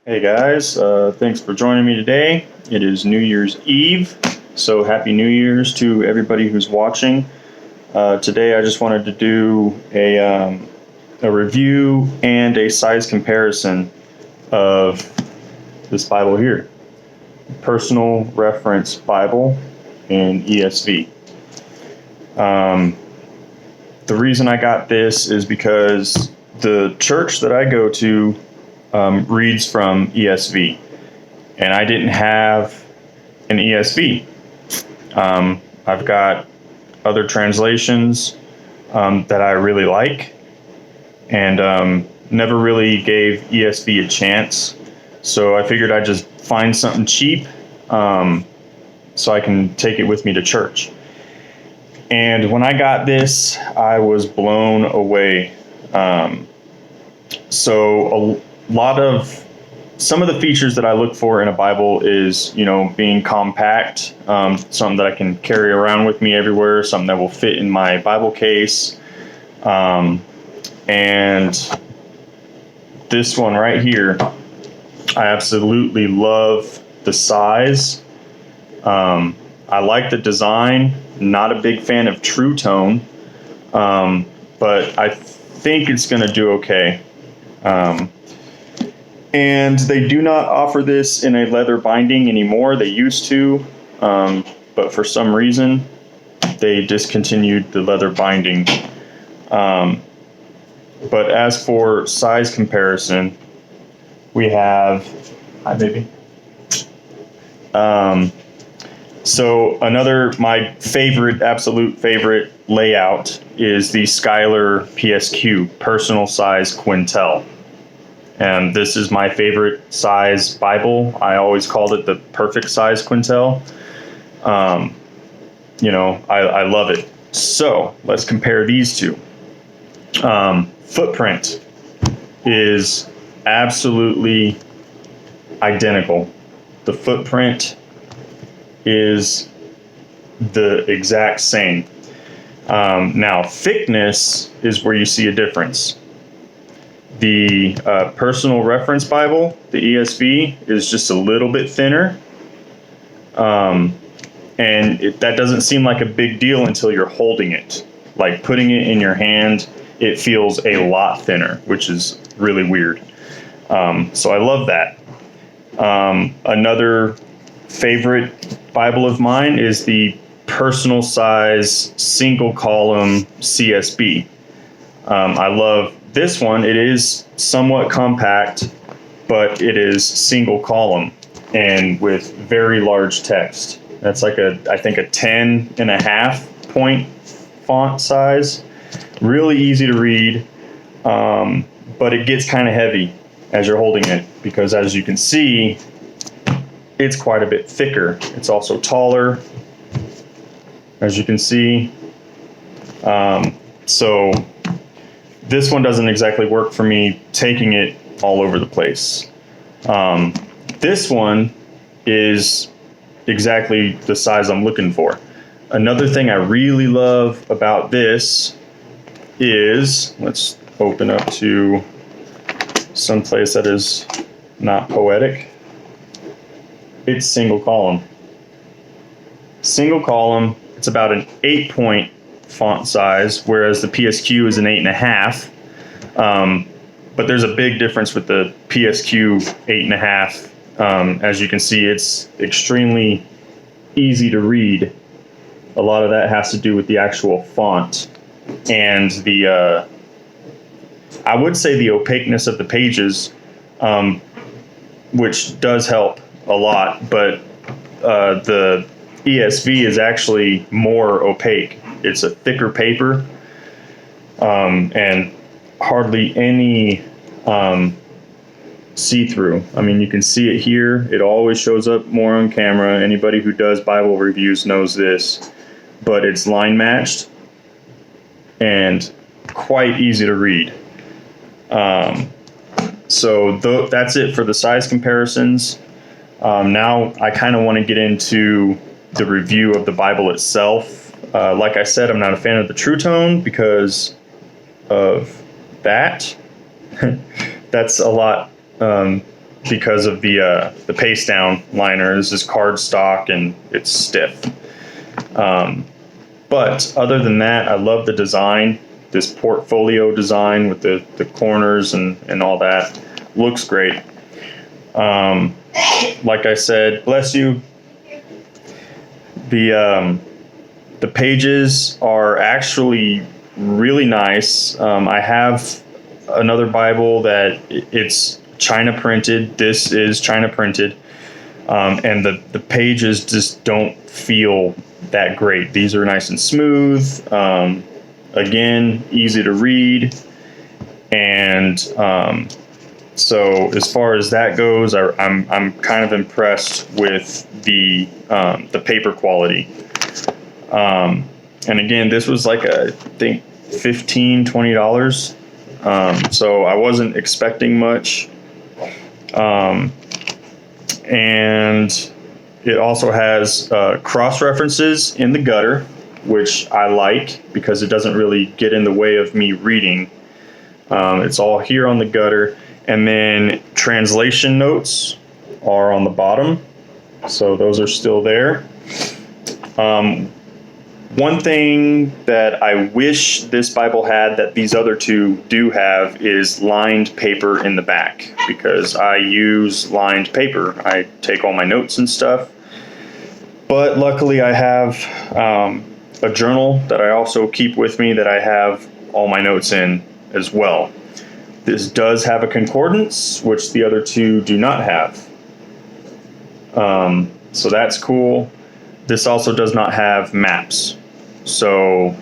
Hey guys, thanks for joining me today. It is New Year's Eve, so Happy New Year's to everybody who's watching. Today I just wanted to do a review and a size comparison of this Bible here, Personal Reference Bible in ESV. The reason I got this is because the church that I go to reads from ESV, and I didn't have an ESV. I've got other translations that I really like, and never really gave ESV a chance. So I figured I'd just find something cheap so I can take it with me to church. And when I got this, I was blown away. So a lot of some of the features that I look for in a Bible is, being compact, something that I can carry around with me everywhere, something that will fit in my Bible case. And this one right here, I absolutely love the size. I like the design. Not a big fan of True Tone, but I think it's going to do okay. And they do not offer this in a leather binding anymore. They used to, but for some reason, they discontinued the leather binding. But as for size comparison, we have, hi baby. So my absolute favorite layout is the Skylar PSQ, Personal Size Quintel. And this is my favorite size Bible. I always called it the perfect size Quintel. I love it. So let's compare these two. Footprint is absolutely identical. The footprint is the exact same. Now, thickness is where you see a difference. The Personal Reference Bible, the ESV, is just a little bit thinner. And that doesn't seem like a big deal until you're holding it. Like putting it in your hand, it feels a lot thinner, which is really weird. So I love that. Another favorite Bible of mine is the Personal Size Single Column CSB. I love this one. It is somewhat compact, but it is single column and with very large text. That's like I think a 10.5 point font size. Really easy to read, but it gets kind of heavy as you're holding it because, as you can see, it's quite a bit thicker. It's also taller, as you can see. So this one doesn't exactly work for me taking it all over the place. This one is exactly the size I'm looking for. Another thing I really love about this is, let's open up to someplace that is not poetic. It's single column. Single column, it's about an 8-point font size, whereas the PSQ is an 8.5. But there's a big difference with the PSQ 8.5. As you can see, it's extremely easy to read. A lot of that has to do with the actual font and I would say the opaqueness of the pages, which does help a lot, but the ESV is actually more opaque. It's a thicker paper, and hardly any see-through. I mean, you can see it here. It always shows up more on camera. Anybody who does Bible reviews knows this, but it's line matched and quite easy to read. So that's it for the size comparisons. Now I kind of want to get into the review of the Bible itself. Like I said, I'm not a fan of the True Tone because of that. That's a lot because of the paste down liner. This is cardstock and it's stiff. But other than that, I love the design. This portfolio design with the corners and all that looks great. Like I said, bless you. The pages are actually really nice. I have another Bible that it's China printed. This is China printed. And the pages just don't feel that great. These are nice and smooth. Again, easy to read. And so as far as that goes, I'm kind of impressed with the paper quality. And again, this was like I think $15-20. So I wasn't expecting much. And it also has cross references in the gutter, which I like because it doesn't really get in the way of me reading. It's all here on the gutter. And then translation notes are on the bottom. So those are still there. One thing that I wish this Bible had that these other two do have is lined paper in the back, because I use lined paper. I take all my notes and stuff. But luckily I have a journal that I also keep with me that I have all my notes in as well. This does have a concordance, which the other two do not have. So that's cool. This also does not have maps. So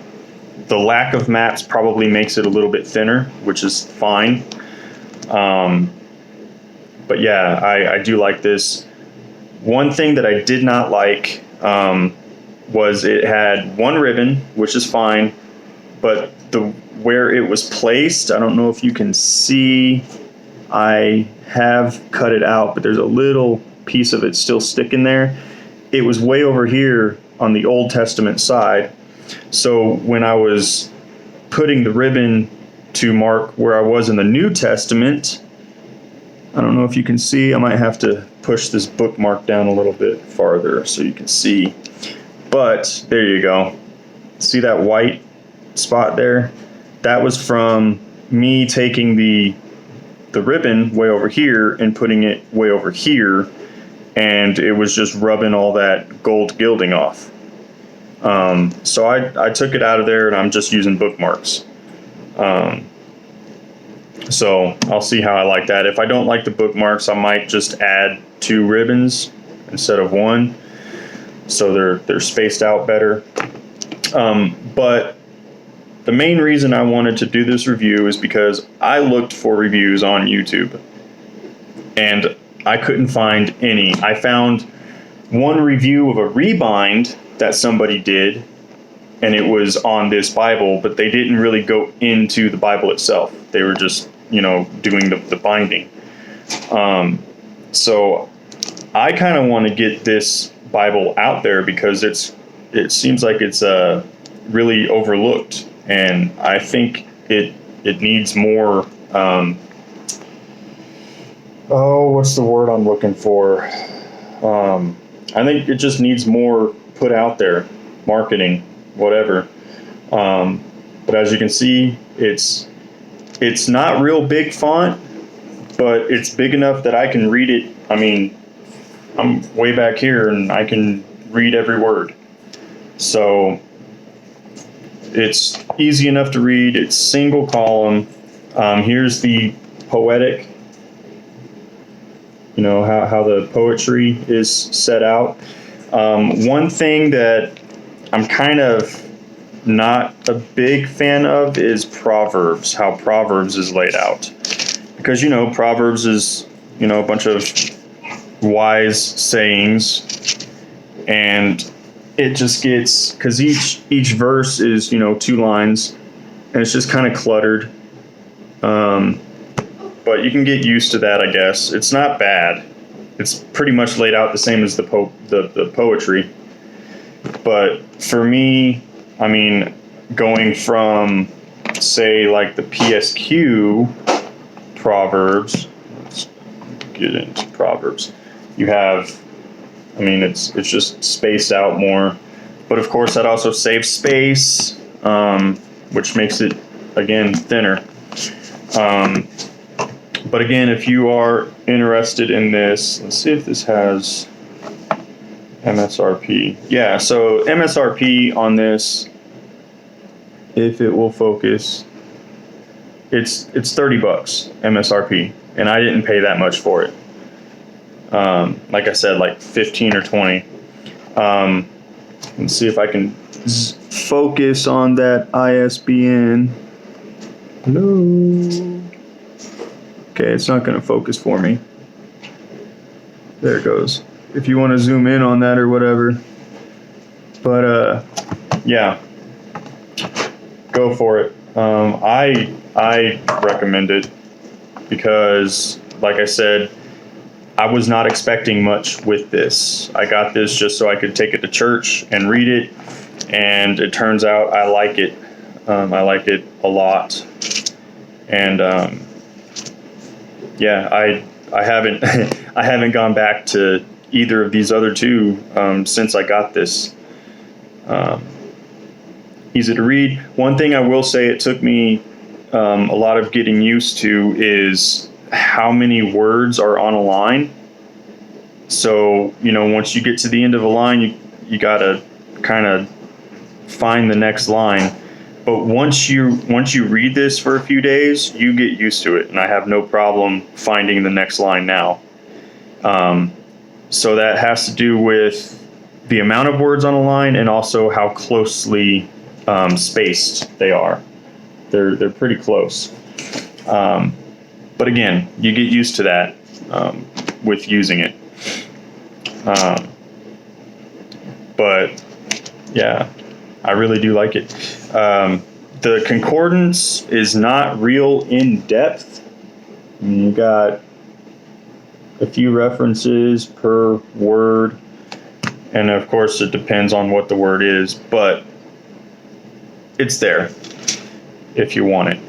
the lack of maps probably makes it a little bit thinner, which is fine. But yeah, I do like this. One thing that I did not like was it had one ribbon, which is fine, but where it was placed, I don't know if you can see, I have cut it out, but there's a little piece of it still sticking there. It was way over here on the Old Testament side. So when I was putting the ribbon to mark where I was in the New Testament, I don't know if you can see, I might have to push this bookmark down a little bit farther so you can see. But there you go. See that white spot there? That was from me taking the ribbon way over here and putting it way over here, and it was just rubbing all that gold gilding off. So I took it out of there and I'm just using bookmarks. So I'll see how I like that. If I don't like the bookmarks, I might just add 2 ribbons instead of 1, so they're spaced out better. But the main reason I wanted to do this review is because I looked for reviews on YouTube and I couldn't find any. I found one review of a rebind that somebody did, and it was on this Bible, but they didn't really go into the Bible itself. They were just, doing the binding. So I kind of want to get this Bible out there because it seems like it's really overlooked, and I think it needs more. What's the word I'm looking for? I think it just needs more put out there, marketing, whatever. But as you can see, it's not real big font, but it's big enough that I can read it. I mean, I'm way back here and I can read every word. So it's easy enough to read. It's single column. Here's the poetic, how the poetry is set out. One thing that I'm kind of not a big fan of is Proverbs, how Proverbs is laid out. Because, Proverbs is, a bunch of wise sayings, and it just gets, because each verse is, 2 lines, and it's just kind of cluttered. But you can get used to that, I guess. It's not bad. It's pretty much laid out the same as the poetry. But for me, I mean, going from, say, like the PSQ Proverbs, let's get into Proverbs. You have, I mean, it's just spaced out more, but of course that also saves space, which makes it again thinner. But again, if you are interested in this, let's see if this has MSRP. Yeah, so MSRP on this, if it will focus, it's $30 MSRP, and I didn't pay that much for it. Like I said, like 15 or 20. Let's see if I can focus on that ISBN. Hello. Okay, it's not going to focus for me. There it goes. If you want to zoom in on that or whatever. But yeah, go for it. I recommend it because, like I said, I was not expecting much with this. I got this just so I could take it to church and read it, and it turns out I like it. I like it a lot, and yeah, I haven't I haven't gone back to either of these other two since I got this. Easy to read. One thing I will say it took me a lot of getting used to is how many words are on a line. So, once you get to the end of a line, you got to kind of find the next line. But once you read this for a few days, you get used to it, and I have no problem finding the next line now. So that has to do with the amount of words on a line and also how closely spaced they are. They're pretty close. But again, you get used to that with using it. But yeah, I really do like it. The concordance is not real in depth. You got a few references per word, and of course it depends on what the word is, but it's there if you want it.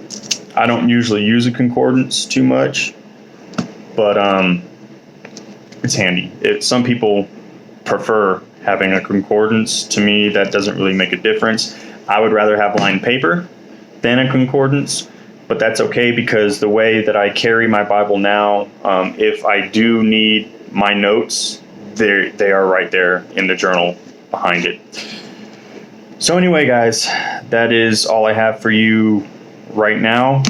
I don't usually use a concordance too much, but it's handy. Some people prefer having a concordance. To me, that doesn't really make a difference. I would rather have lined paper than a concordance, but that's okay because the way that I carry my Bible now, if I do need my notes, they are right there in the journal behind it. So anyway, guys, that is all I have for you right now.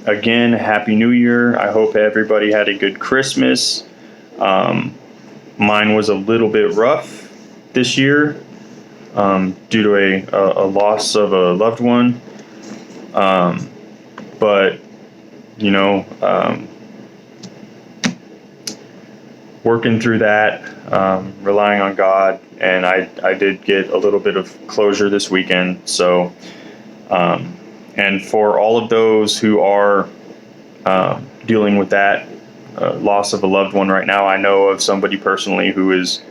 Again, Happy New Year. I hope everybody had a good Christmas. Mine was a little bit rough this year due to a loss of a loved one. But, working through that, relying on God, and I did get a little bit of closure this weekend. So, and for all of those who are dealing with that loss of a loved one right now, I know of somebody personally who is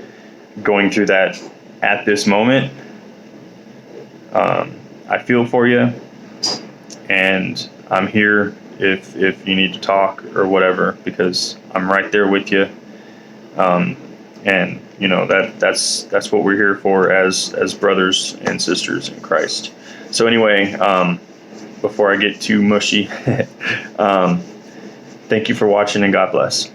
going through that at this moment. I feel for you, and I'm here if you need to talk or whatever, because I'm right there with you. And that's what we're here for as brothers and sisters in Christ. So anyway, before I get too mushy, thank you for watching, and God bless.